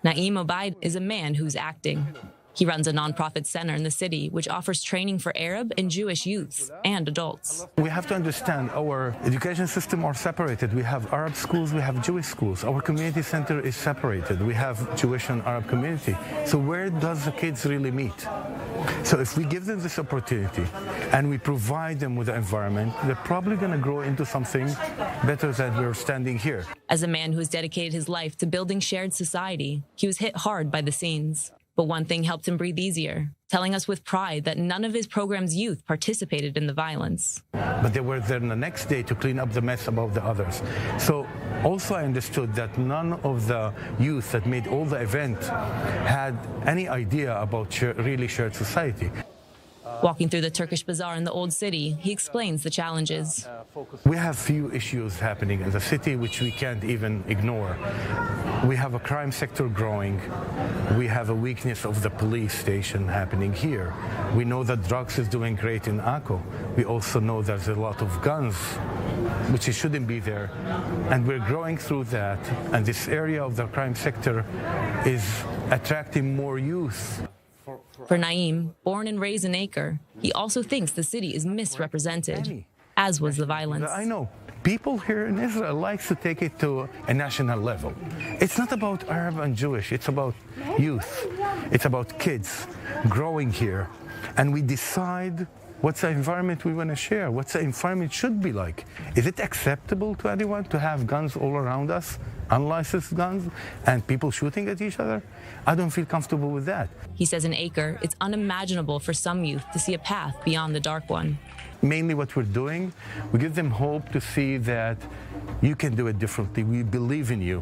Naim Obeid is a man who's acting. He runs a nonprofit center in the city which offers training for Arab and Jewish youths and adults. We have to understand our education system are separated. We have Arab schools, we have Jewish schools. Our community center is separated. We have Jewish and Arab community. So where does the kids really meet? So if we give them this opportunity and we provide them with the environment, they're probably going to grow into something better than we're standing here. As a man who has dedicated his life to building shared society, he was hit hard by the scenes. But one thing helped him breathe easier, telling us with pride that none of his program's youth participated in the violence. But they were there the next day to clean up the mess about the others. So also I understood that none of the youth that made all the event had any idea about really shared society. Walking through the Turkish bazaar in the old city, he explains the challenges. We have few issues happening in the city which we can't even ignore. We have a crime sector growing. We have a weakness of the police station happening here. We know that drugs is doing great in Akko. We also know there's a lot of guns, which shouldn't be there. And we're growing through that. And this area of the crime sector is attracting more youth. For Naim, born and raised in Akko, he also thinks the city is misrepresented, as was the violence. I know. People here in Israel like to take it to a national level. It's not about Arab and Jewish. It's about youth. It's about kids growing here. And we decide what's the environment we want to share, what's the environment should be like. Is it acceptable to anyone to have guns all around us, unlicensed guns, and people shooting at each other? I don't feel comfortable with that. He says in Akko, it's unimaginable for some youth to see a path beyond the dark one. Mainly what we're doing, we give them hope to see that you can do it differently. We believe in you.